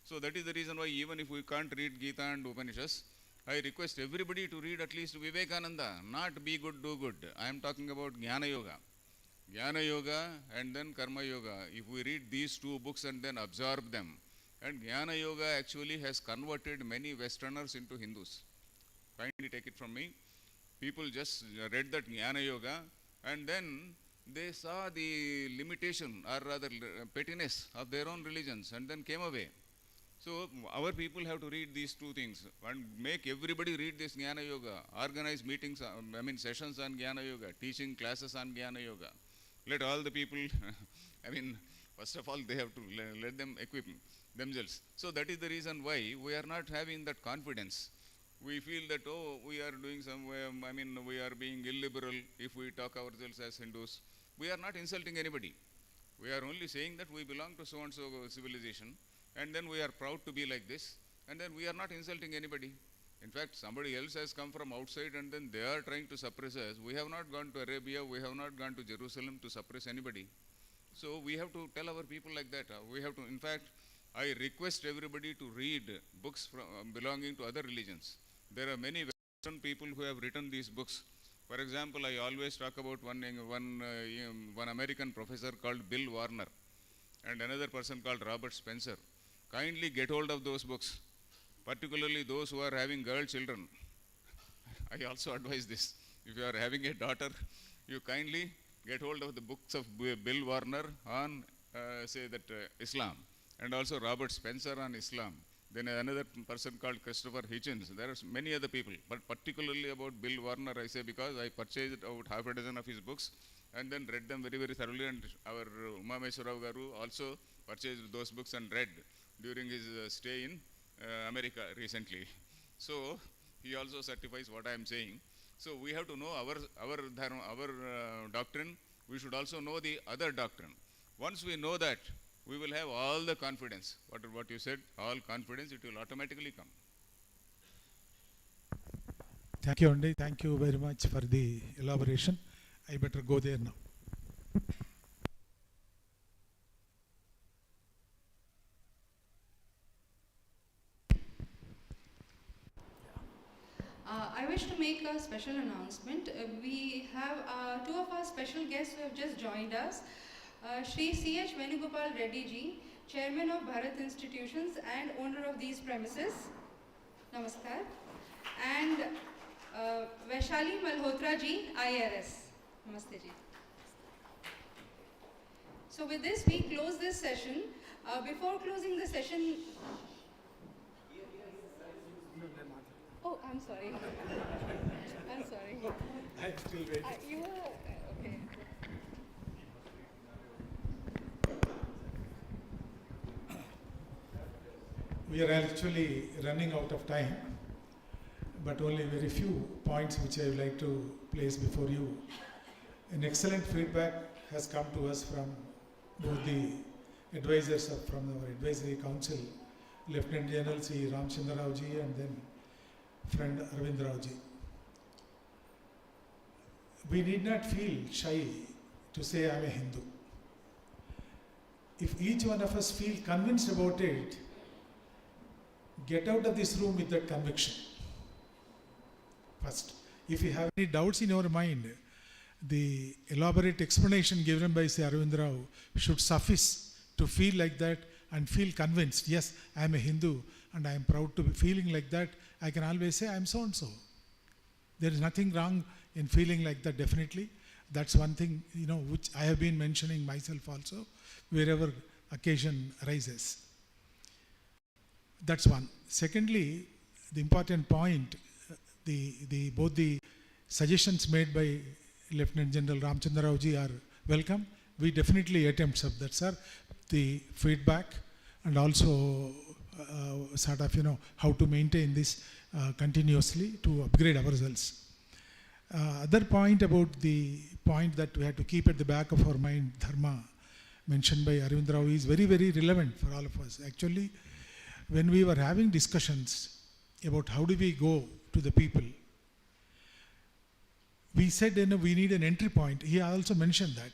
So that is the reason why even if we can't read Gita and Upanishads, I request everybody to read at least Vivekananda, not be good, do good. I am talking about Jnana Yoga. Jnana Yoga and then Karma Yoga. If we read these two books and then absorb them, and Jnana Yoga actually has converted many Westerners into Hindus. Kindly take it from me. People just read that Jnana Yoga, and then they saw the limitation, or rather pettiness of their own religions, and then came away. So our people have to read these two things and make everybody read this Jnana Yoga, organize meetings, sessions on Jnana Yoga, teaching classes on Jnana Yoga. Let all the people, first of all, they have to let them equip themselves. So that is the reason why we are not having that confidence. We feel that, oh, we are doing we are being illiberal if we talk ourselves as Hindus. We are not insulting anybody. We are only saying that we belong to so-and-so civilization, and then we are proud to be like this, and then we are not insulting anybody. In fact, somebody else has come from outside, and then they are trying to suppress us. We have not gone to Arabia, we have not gone to Jerusalem to suppress anybody. So we have to tell our people like that. We have to, in fact, I request everybody to read books belonging to other religions. There are many Western people who have written these books. For example, I always talk about one American professor called Bill Warner, and another person called Robert Spencer. Kindly get hold of those books, particularly those who are having girl children. I also advise this. If you are having a daughter, you kindly get hold of the books of Bill Warner on, Islam, and also Robert Spencer on Islam. Then another person called Christopher Hitchens. There are many other people, but particularly about Bill Warner, I say because I purchased about half a dozen of his books and then read them very, very thoroughly, and our Umameswara Garu also purchased those books and read during his stay in America recently. So he also certifies what I am saying. So we have to know our doctrine. We should also know the other doctrine. Once we know that, we will have all the confidence. What you said, all confidence, it will automatically come. Thank you, Andy. Thank you very much for the elaboration. I better go there now. a special announcement. We have two of our special guests who have just joined us. Shri C.H. Venugopal Reddy ji, Chairman of Bharat Institutions and owner of these premises. Namaskar. And Vaishali Malhotra ji, IRS. Namaste ji. So with this, we close this session. Before closing the session... Oh, I'm sorry. I'm sorry. I'm still waiting. You were... okay. We are actually running out of time, but only very few points which I would like to place before you. An excellent feedback has come to us from both the advisors from our advisory council, Lieutenant General C. Ramchandra Rao ji and then friend Arvind Rao ji. We need not feel shy to say I am a Hindu. If each one of us feel convinced about it, get out of this room with that conviction. First, if you have any doubts in your mind, the elaborate explanation given by Sri Arvind Rao should suffice to feel like that and feel convinced, yes, I am a Hindu and I am proud to be feeling like that. I can always say I am so and so. There is nothing wrong in feeling like that, definitely. That's one thing, which I have been mentioning myself also, wherever occasion arises. That's one. Secondly, the important point, both the suggestions made by Lieutenant General Ramchandra Rao ji are welcome. We definitely attempt that, sir. The feedback and also how to maintain this continuously to upgrade ourselves. Other point about the point that we have to keep at the back of our mind, dharma, mentioned by Arvind Rao, is very, very relevant for all of us. Actually, when we were having discussions about how do we go to the people, we said we need an entry point. He also mentioned that.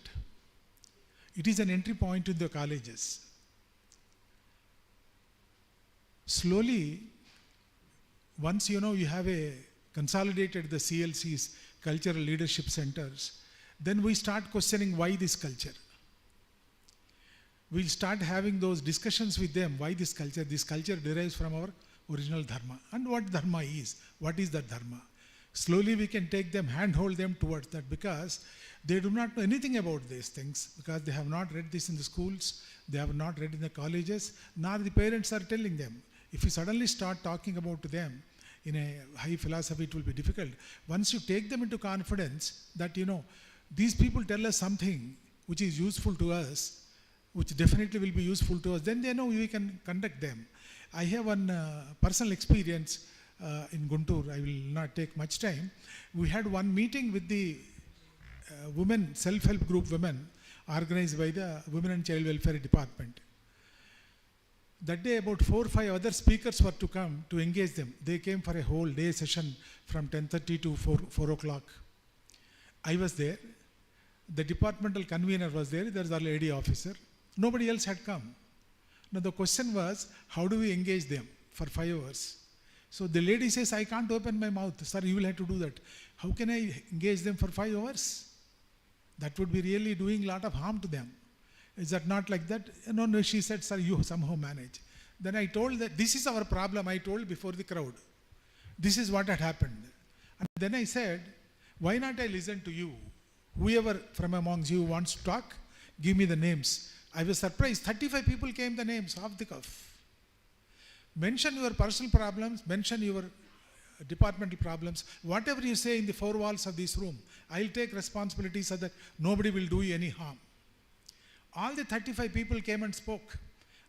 It is an entry point to the colleges. Slowly, once you have consolidated the CLCs, cultural leadership centers, then we start questioning why this culture. We'll start having those discussions with them, why this culture derives from our original dharma, and what dharma is, what is that dharma. Slowly we can take them, handhold them towards that, because they do not know anything about these things, because they have not read this in the schools, they have not read in the colleges, nor the parents are telling them. If you suddenly start talking about them in a high philosophy, it will be difficult. Once you take them into confidence that, these people tell us something which is useful to us, which definitely will be useful to us, then they know we can conduct them. I have one personal experience in Guntur. I will not take much time. We had one meeting with the women, self-help group women, organized by the Women and Child Welfare Department. That day about 4 or 5 other speakers were to come to engage them. They came for a whole day session from 10:30 to 4 o'clock. I was there. The departmental convener was there. There was a lady officer. Nobody else had come. Now the question was, how do we engage them for 5 hours? So the lady says, I can't open my mouth. Sir, you will have to do that. How can I engage them for 5 hours? That would be really doing a lot of harm to them. Is that not like that? No, she said, sir, you somehow manage. Then I told that this is our problem. I told before the crowd. This is what had happened. And then I said, why not I listen to you? Whoever from amongst you wants to talk, give me the names. I was surprised. 35 people came the names off the cuff. Mention your personal problems, mention your departmental problems. Whatever you say in the 4 walls of this room, I'll take responsibility so that nobody will do you any harm. All the 35 people came and spoke.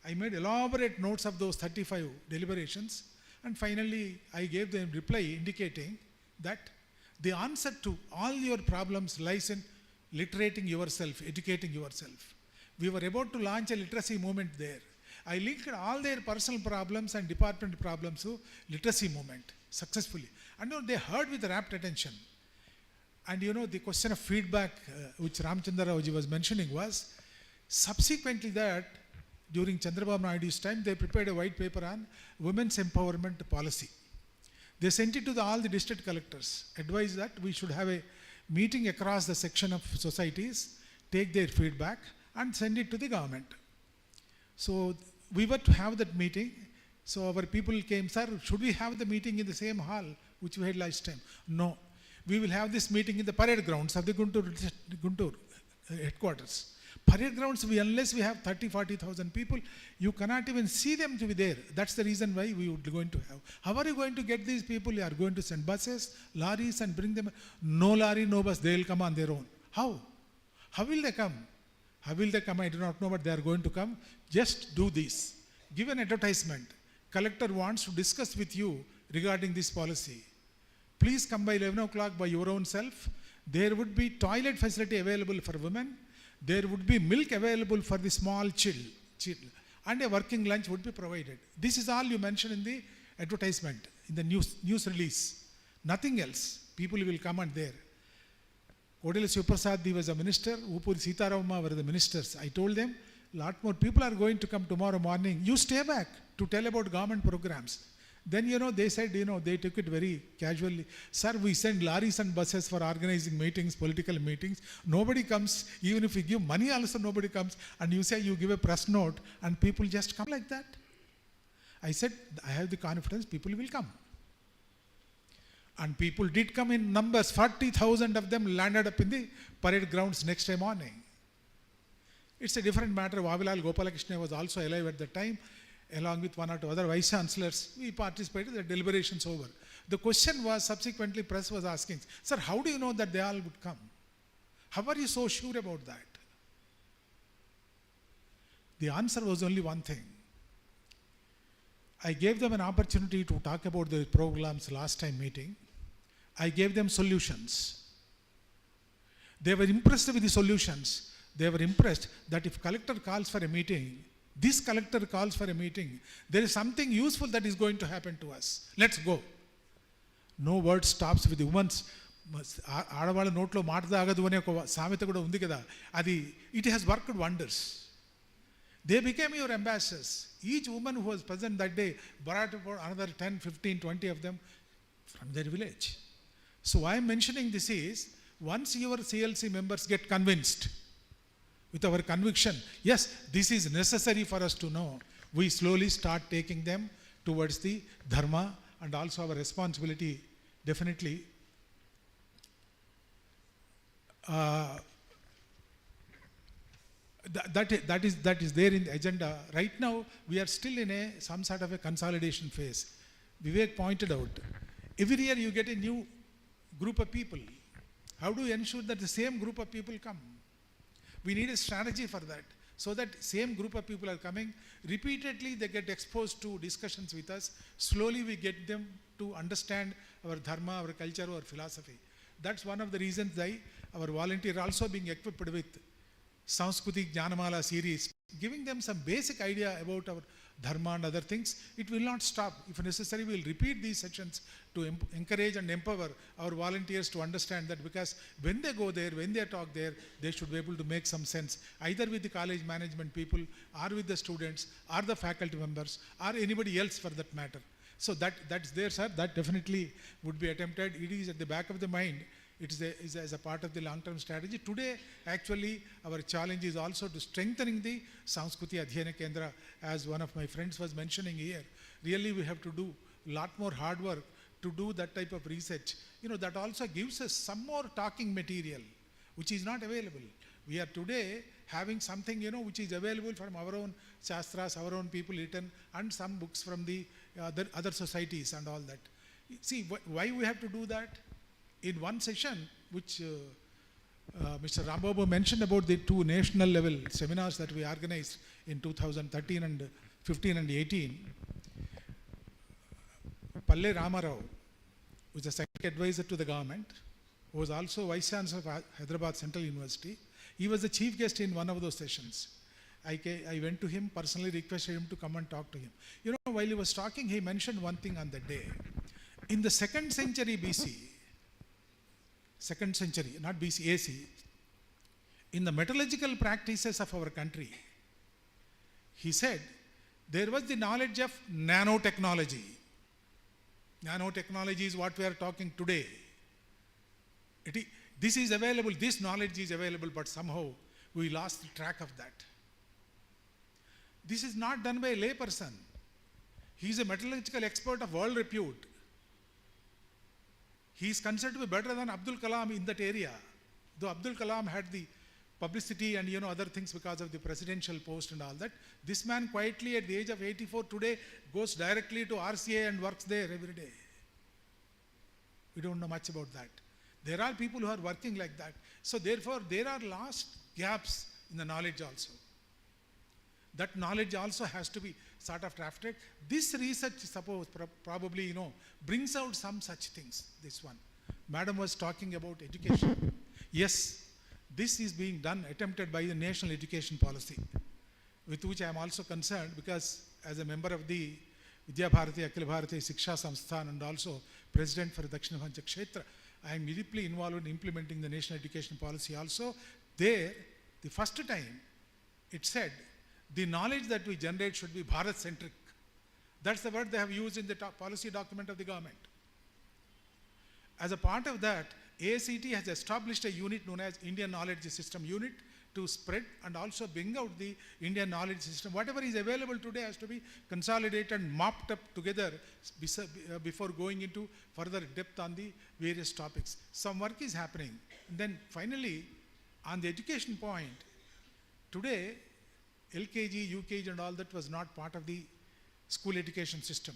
I made elaborate notes of those 35 deliberations, and finally I gave them reply indicating that the answer to all your problems lies in literating yourself, educating yourself. We were about to launch a literacy movement there. I linked all their personal problems and department problems to literacy movement successfully. And they heard with rapt attention. And the question of feedback which Ramchandra Rao ji was mentioning was, subsequently that, during Chandrababu Naidu's time, they prepared a white paper on women's empowerment policy. They sent it to all the district collectors, advised that we should have a meeting across the section of societies, take their feedback and send it to the government. So we were to have that meeting. So our people came, sir, should we have the meeting in the same hall which we had last time? No, we will have this meeting in the parade grounds of the Guntur headquarters. Parade grounds, unless we have 30,000-40,000 people, you cannot even see them to be there. That's the reason why we would going to have. How are you going to get these people? You are going to send buses, lorries and bring them. No lorry, no bus, they will come on their own. How? How will they come? How will they come? I do not know, but they are going to come. Just do this. Give an advertisement. Collector wants to discuss with you regarding this policy. Please come by 11 o'clock by your own self. There would be toilet facility available for women. There would be milk available for the small child, and a working lunch would be provided. This is all you mention in the advertisement, in the news release. Nothing else. People will come and there. Kodila Sivaprasad was a minister, Upuri Sitaramma were the ministers. I told them, lot more people are going to come tomorrow morning. You stay back to tell about government programs. Then, they said, they took it very casually. Sir, we send lorries and buses for organizing meetings, political meetings. Nobody comes. Even if we give money also, nobody comes. And you say you give a press note and people just come like that. I said, I have the confidence people will come. And people did come in numbers. 40,000 of them landed up in the parade grounds next day morning. It's a different matter. Vavilal Gopalakrishna was also alive at the time. Along with one or two other vice chancellors, we participated. The deliberations over. The question was, subsequently press was asking, sir, how do you know that they all would come? How are you so sure about that? The answer was only one thing. I gave them an opportunity to talk about the programs last time meeting. I gave them solutions. They were impressed with the solutions. They were impressed that if collector calls for a meeting, this collector calls for a meeting, there is something useful that is going to happen to us. Let's go. No word stops with the women's. ఆడవాళ్ళ నోట్లో మాట తాగదు అనే ఒక సామెత కూడా ఉంది కదా, అది it has worked wonders. They became your ambassadors. Each woman who was present that day brought about another 10, 15, 20 of them from their village. So why I am mentioning this is, once your CLC members get convinced with our conviction, yes, this is necessary for us to know, we slowly start taking them towards the dharma and also our responsibility, definitely. That is there in the agenda. Right now, we are still in some sort of a consolidation phase. Vivek pointed out, every year you get a new group of people. How do you ensure that the same group of people come? We need a strategy for that, so that same group of people are coming. Repeatedly, they get exposed to discussions with us. Slowly, we get them to understand our dharma, our culture, our philosophy. That's one of the reasons why our volunteers are also being equipped with Samskruti Jnanamala series, giving them some basic idea about our dharma and other things. It will not stop. If necessary, we will repeat these sessions to encourage and empower our volunteers to understand that, because when they go there, when they talk there, they should be able to make some sense, either with the college management people, or with the students, or the faculty members, or anybody else for that matter. So that's there, sir. That definitely would be attempted. It is at the back of the mind. It is as a part of the long-term strategy. Today, actually, our challenge is also to strengthening the Samskruti Adhyayana Kendra, as one of my friends was mentioning here. Really, we have to do a lot more hard work to do that type of research. That also gives us some more talking material, which is not available. We are today having something, which is available from our own shastras, our own people written, and some books from the other societies and all that. See, why we have to do that? In one session, which Mr. Rambabu mentioned about the 2 national level seminars that we organized in 2013 and 15 and 18, Palle Ramarao, who is a second advisor to the government, who was also Vice Chancellor of Hyderabad Central University, he was the chief guest in one of those sessions. I went to him, personally requested him to come and talk to him. While he was talking, he mentioned one thing on that day. In the 2nd century BC, 2nd century, not BC, AC, in the metallurgical practices of our country, he said, there was the knowledge of nanotechnology. Nanotechnology is what we are talking today. This is available, this knowledge is available, but somehow we lost track of that. This is not done by a layperson. He is a metallurgical expert of world repute. He is considered to be better than Abdul Kalam in that area. Though Abdul Kalam had the publicity and other things because of the presidential post and all that, this man quietly at the age of 84 today goes directly to RCA and works there every day. We don't know much about that. There are people who are working like that. So therefore there are lost gaps in the knowledge also. That knowledge also has to be sort of drafted. This research, suppose, probably, brings out some such things. This one. Madam was talking about education. Yes, this is being done, attempted by the National Education Policy, with which I am also concerned, because as a member of the Vidya Bharati, Akhil Bharati Siksha Samsthan, and also President for Dakshina Bhancha Kshetra, I am deeply involved in implementing the National Education Policy also. There, the first time, it said, the knowledge that we generate should be Bharat-centric. That's the word they have used in the policy document of the government. As a part of that, AICT has established a unit known as Indian Knowledge System Unit to spread and also bring out the Indian knowledge system. Whatever is available today has to be consolidated and mopped up together before going into further depth on the various topics. Some work is happening. And then finally, on the education point, today, LKG, UKG and all that was not part of the school education system.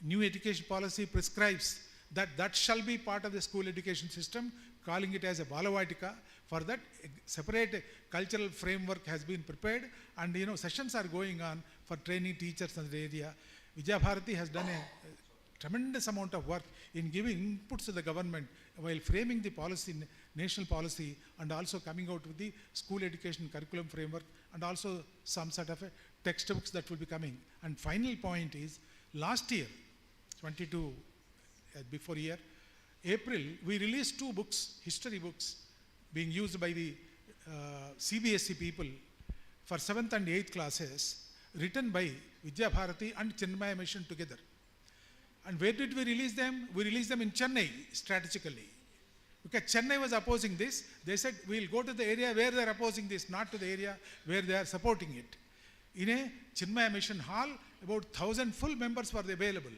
New education policy prescribes that that shall be part of the school education system, calling it as a Balavatika. For that, a separate cultural framework has been prepared, and sessions are going on for training teachers in the area. Vidya Bharati has done a tremendous amount of work in giving inputs to the government while framing the policy, national policy, and also coming out with the school education curriculum framework, and also some sort of a textbooks that will be coming. And final point is, last year, 22, before year, April, we released 2 books, history books, being used by the CBSE people for 7th and 8th classes, written by Vidya Bharati and Chinmaya Mission together. And where did we release them? We released them in Chennai, strategically. Because Chennai was opposing this, they said, we'll go to the area where they're opposing this, not to the area where they are supporting it. In a Chinmaya Mission hall, about 1,000 full members were available.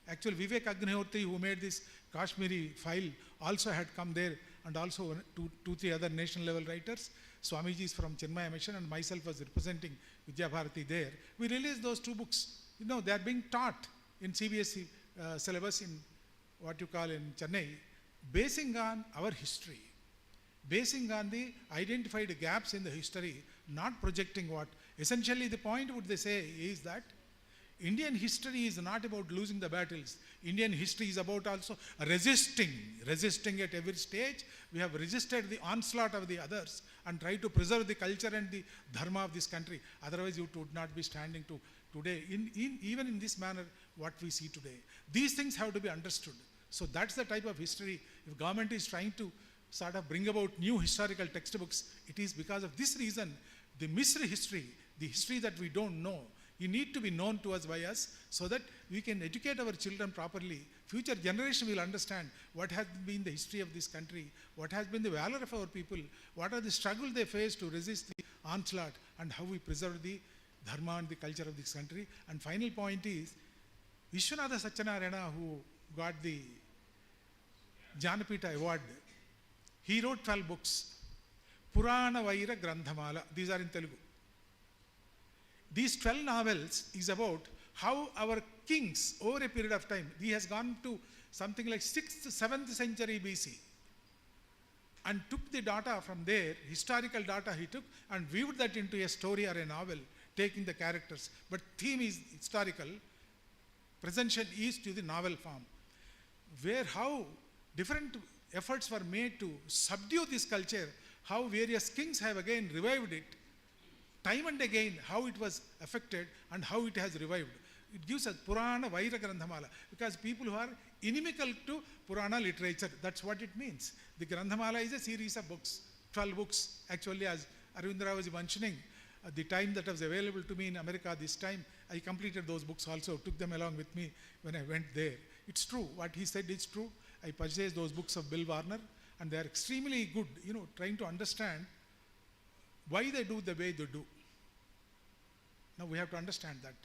Actually, Vivek Agnihotri, who made this Kashmiri file, also had come there, and also 2-3 other national level writers. Swamiji is from Chinmaya Mission, and myself was representing Vidya Bharati there. We released those 2 books. They are being taught in CBSE syllabus in what you call in Chennai, basing on our history, basing on the identified gaps in the history, not projecting what. Essentially, the point what they say is that Indian history is not about losing the battles. Indian history is about also resisting at every stage. We have resisted the onslaught of the others and try to preserve the culture and the dharma of this country. Otherwise, you would not be standing to today, even in this manner, what we see today. These things have to be understood. So that's the type of history. If government is trying to sort of bring about new historical textbooks, it is because of this reason. The mystery history, the history that we don't know, it need to be known to us by us, so that we can educate our children properly. Future generation will understand what has been the history of this country, what has been the valor of our people, what are the struggles they face to resist the onslaught, and how we preserve the dharma and the culture of this country. And final point is, Vishwanatha Satyanarayana, who got the Jnanapita Award, he wrote 12 books. Purana Vaira Granthamala, these are in Telugu. These 12 novels is about how our kings, over a period of time, he has gone to something like 6th, 7th century BC, and took the data from there, historical data he took, and weaved that into a story or a novel, taking the characters. But theme is historical, presentation is to the novel form, where how different efforts were made to subdue this culture, how various kings have again revived it, time and again how it was affected and how it has revived. It gives us Purana Vaira Granthamala, because people who are inimical to Purana literature, that's what it means. The Granthamala is a series of books, 12 books. Actually, as Arvindra was mentioning, at the time that was available to me in America this time, I completed those books also, took them along with me when I went there. It's true. What he said is true. I purchased those books of Bill Warner, and they are extremely good, trying to understand why they do the way they do. Now we have to understand that.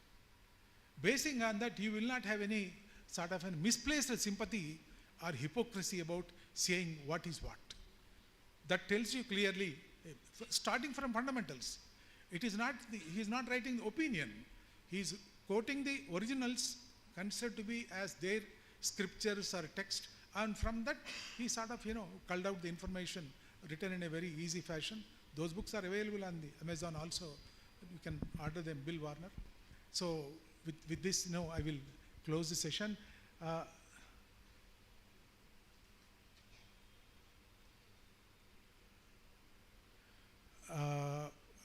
Basing on that, you will not have any sort of a misplaced sympathy or hypocrisy about saying what is what. That tells you clearly, starting from fundamentals. He is not writing the opinion. He is quoting the originals considered to be as their scriptures or text, and from that he sort of culled out the information written in a very easy fashion. Those books are available on the Amazon also. You can order them, Bill Warner. So with this, I will close the session.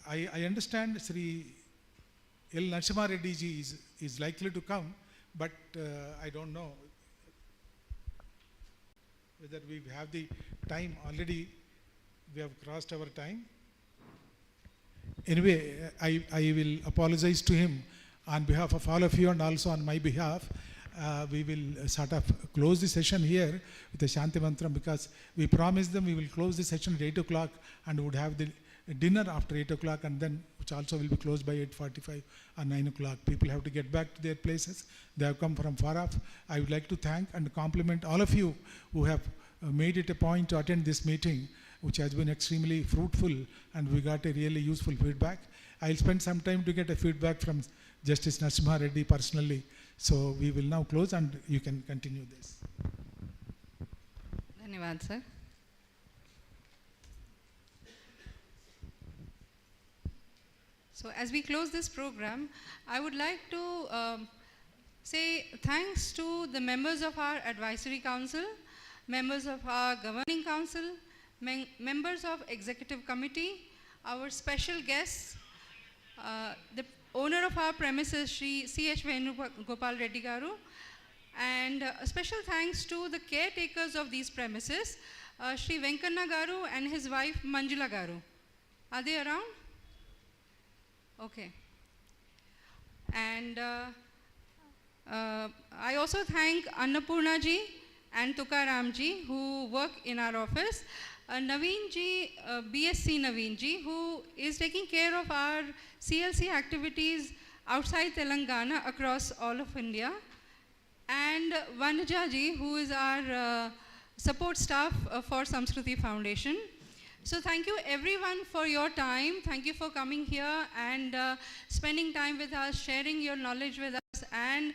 I understand Sri L. Narasimha Reddy ji is likely to come, but I don't know whether we have the time already. We have crossed our time. Anyway, I will apologize to him on behalf of all of you and also on my behalf. We will sort of close the session here with a Shanti Mantram, because we promised them we will close the session at 8 o'clock and would have the dinner after 8 o'clock, and then which also will be closed by 8:45 or 9 o'clock. People have to get back to their places. They have come from far off. I would like to thank and compliment all of you who have made it a point to attend this meeting, which has been extremely fruitful, and we got a really useful feedback. I'll spend some time to get a feedback from Justice Narasimha Reddy personally. So we will now close and you can continue this. Dhanyavad, sir. So as we close this program, I would like to say thanks to the members of our advisory council, members of our governing council, members of executive committee, our special guests, the owner of our premises, Shri C.H. Venugopal Reddy Garu, and a special thanks to the caretakers of these premises, Shri Venkanna Garu and his wife Manjula Garu. Are they around? Okay. And I also thank Annapurna ji and Tukaram ji who work in our office. Naveen ji, BSc Naveen ji, who is taking care of our CLC activities outside Telangana across all of India. And Vanaja ji, who is our support staff for Samskruti Foundation. So thank you everyone for your time. Thank you for coming here and spending time with us, sharing your knowledge with us, and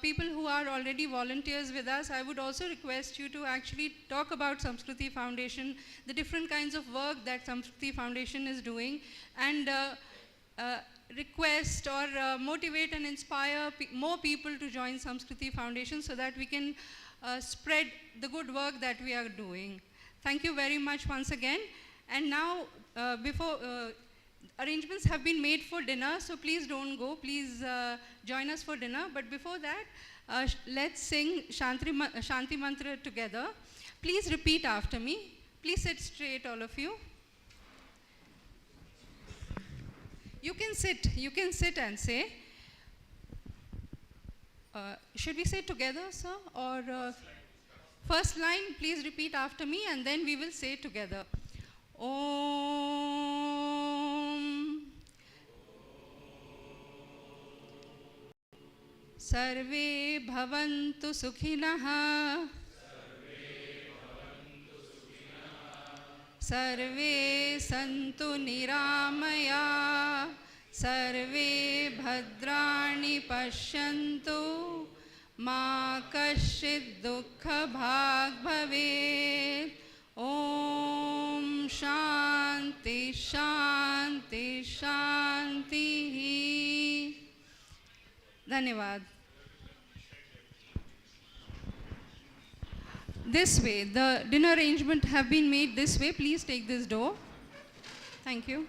people who are already volunteers with us. I would also request you to actually talk about Samskruti Foundation, the different kinds of work that Samskruti Foundation is doing, and request or motivate and inspire more people to join Samskruti Foundation so that we can spread the good work that we are doing. Thank you very much once again. And now, before arrangements have been made for dinner, so please don't go. Please join us for dinner. But before that, let's sing Shanti Mantra together. Please repeat after me. Please sit straight, all of you. You can sit and say. Should we say together, sir? Or first line, please repeat after me, and then we will say together. Om Sarve Bhavantu Sukhinah Sarve Santu Niramaya Sarve Bhadrani Pashyantu Ma Kashchid Dukkha Bhag Bhavet. Om Shanti Shanti Shanti. Dhanyavad. This way, the dinner arrangement have been made this way. Please take this door. Thank you.